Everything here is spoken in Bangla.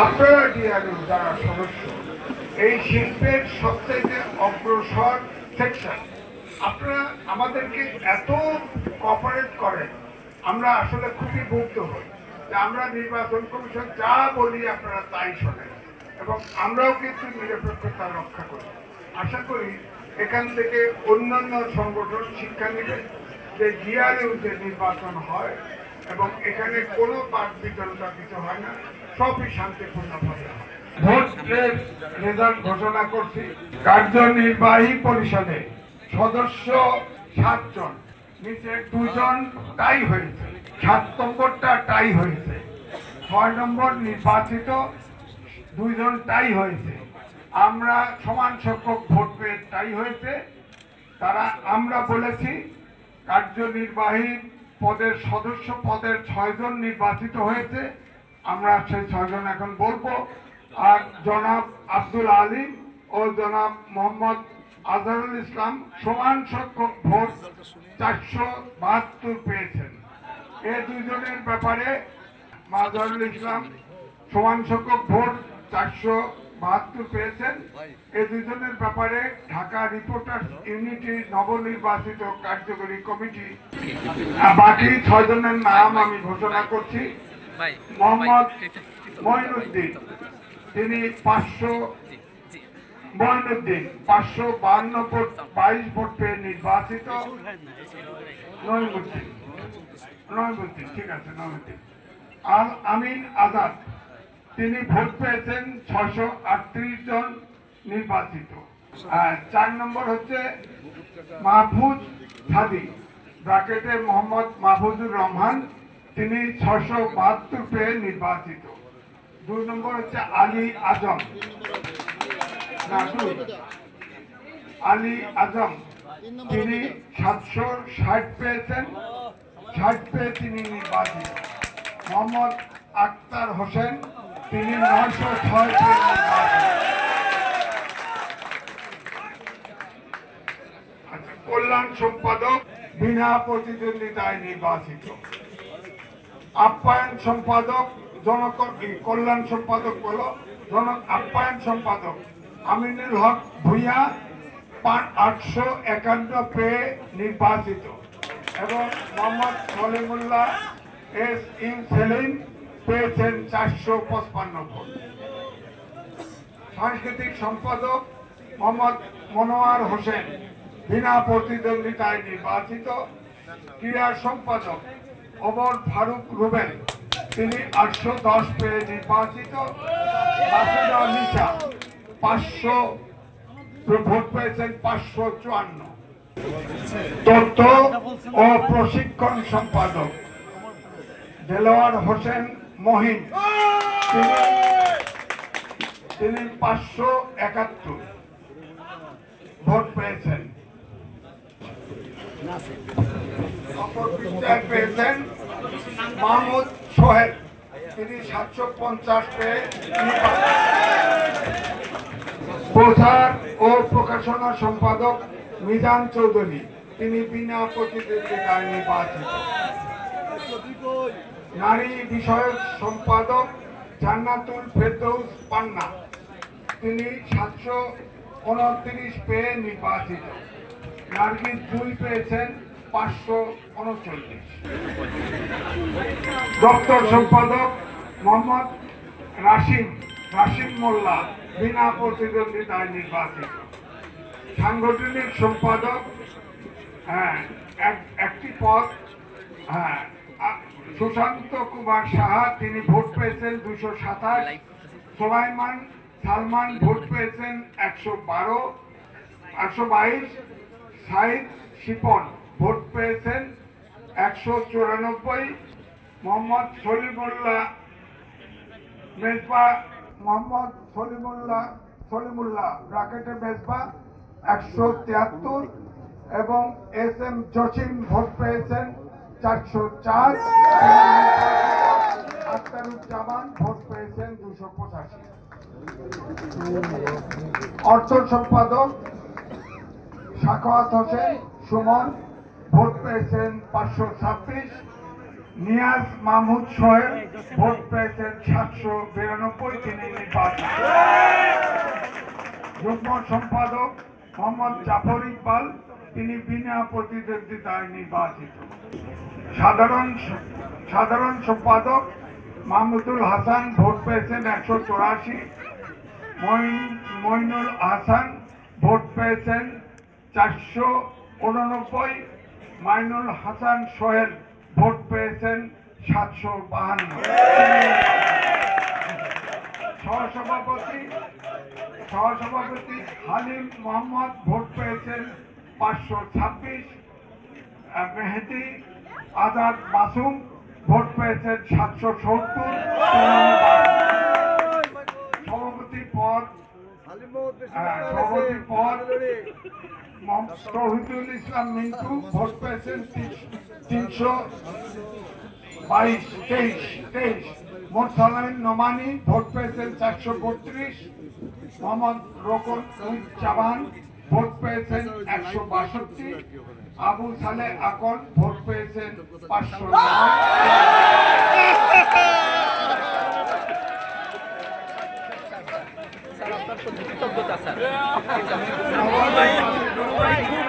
আপনারা ডিআরইউ যারা সদস্য, এই শিল্পের সবচেয়ে অগ্রসর সেকশন, আপনারা আমাদেরকে এত কোঅপারেট করেন, আমরা আসলে খুবই মুগ্ধ হই যে আমরা নির্বাচন কমিশন যা বলি আপনারা তাই শোনেন এবং আমরাও কিন্তু নিরপেক্ষতা রক্ষা করি। আশা করি এখান থেকে অন্যান্য সংগঠন শিক্ষা নেবে যে ডিআরইউতে নির্বাচন হয় এবং এখানে কোনো পাঠ বিতরণটা কিছু হয় না, সবই শান্তিপূর্ণভাবে হয়। ভোটের রেজাল্ট ঘোষণা করছি। কার্যনির্বাহী পরিষদে সদস্য 7 জন, নিচে 2 জন টাই হয়েছে, 7 নম্বরটা টাই হয়েছে, 6 নম্বর নির্বাচিত 2 জন টাই হয়েছে। আমরা সমান সংখ্যক ভোট পেয়ে টাই হয়েছে। তারা আমরা বলেছি কার্যনির্বাহী পদের সদস্য পদের 6 জন নির্বাচিত হয়েছে, আমরা সেই 6 জন এখন বলবো। আর জনাব আব্দুল আলী ও জনাব মোহাম্মদ আজহারুল ইসলাম সমান সংখ্যক ভোট 472 পেয়েছেন। এই 2 জনের ব্যাপারে আজহারুল ইসলাম সমান সংখ্যক ভোট 472 পেয়েছেন। এই 2 জনের ব্যাপারে ঢাকা রিপোর্টার্স ইউনিটি নবনির্বাচিত কার্যকরী কমিটি, বাকি 6 জনের নাম আমি ঘোষণা করছি। মোহাম্মদ মঈনুদ্দিন, তিনি 552 ভোট 22 ভোট পেয়ে নির্বাচিত। নঈমুদ্দিন, ঠিক আছে, নঈমুদ্দিন। আল আমিন আজাদ, তিনি ভোট পেয়েছেন 638 জন নির্বাচিত। 4 নম্বর হচ্ছে মাহফুজ সাদি, ব্র্যাকেটে মোহাম্মদ মাহফুজুর রহমান, তিনি 672 পেয়ে নির্বাচিত। 2 নম্বর হচ্ছে আলী আজম, তিনি 760 পেয়েছেন, 60 পেয়ে তিনি নির্বাচিত। মোহাম্মদ আক্তার হোসেন, তিনি 906 পেয়ে নির্বাচিত। কল্যাণ সম্পাদক বিনা প্রতিদ্বন্দ্বিতায় নির্বাচিত। আপ্যায়ন সম্পাদক কল্যাণ সম্পাদক বলো আপ্যায়ন সম্পাদক আমিনুল হক ভূঁইয়া 851 পেয়ে নির্বাচিত এবং মোহাম্মদ সলিমুল্লাহ এস ইউ সেলিম পেয়েছেন 455 ভোট। সাংস্কৃতিক সম্পাদক মোহাম্মদ মনোয়ার হোসেন বিনা প্রতিদ্বন্দ্বিতায় নির্বাচিত। ক্রীড়া সম্পাদক ওমর ফারুক রুবেল, তিনি 810 পেয়ে নির্বাচিত। মাসুদা লিসা 500 ভোট পেয়েছেন, 554। তথ্য ও প্রশিক্ষণ সম্পাদক দেলোয়ার হোসেন মহিন, তিনি 571 ভোট পেয়েছেন। অপর পৃষ্ঠায় পেয়েছেন মাহমুদ সোহেল, তিনি 750 পেয়ে। প্রচার ও প্রকাশনা সম্পাদক মিজান চৌধুরী, তিনি বিনা প্রতিদ্বন্দ্বিতায় নির্বাচিত। নারী বিষয়ক সম্পাদক জান্নাতুল ফেরদৌস পান্না, তিনি 729 পেয়ে নির্বাচিত। নার্গিস জুই পেয়েছেন 539। দপ্তর সম্পাদক মোহাম্মদ রাশিম মোল্লা, বিনা প্রতিদ্বন্দ্বিতায় নির্বাচিত। সাংগঠনিক সম্পাদক একটি পদ, সুশান্ত কুমার সাহা, তিনি ভোট পেয়েছেন 227। সালমান ভোট পেয়েছেন 122। সাইদ শিপন ভোট পেয়েছেন 194। মোহাম্মদ সলিমুল্লাহ ব্র্যাকেটে মেজবা 173 এবং এস এম জসিম ভোট পেয়েছেন 404। আখতারুজ্জামান ভোট পেয়েছেন 285। অর্থ সম্পাদক সাখাওয়াত হোসেন সুমন ভোট পেয়েছেন 526। নিয়াজ মাহমুদ সোহেল ভোট পেয়েছেন 792, তিনি নির্বাচিত। যুগ্ম সম্পাদক মোহাম্মদ জাফর ইকবাল, তিনি বিনা প্রতিদ্বন্দ্বিতায় নির্বাচিত। সাধারণ সম্পাদক মাহমুদুল হাসান ভোট পেয়েছেন 184, মইনুল হাসান ভোট পেয়েছেন 489, মাইনুল হাসান সোহেল ভোট পেয়েছেন 752। সহসভাপতি হালিম মোহাম্মদ ভোট পেয়েছেন 526, মেহেদি আজাদ মাসুম ভোট পেয়েছেন 770। সভাপতি পদ তৌহিদুল ইসলাম মিন্টু ভোট পেয়েছেন 323। মোরসালাইন নোমানি ভোট পেয়েছেন 432। মোহাম্মদ রোকন ভোট পেয়েছেন 162। আবু সালে আকন ভোট পেয়েছেন 509।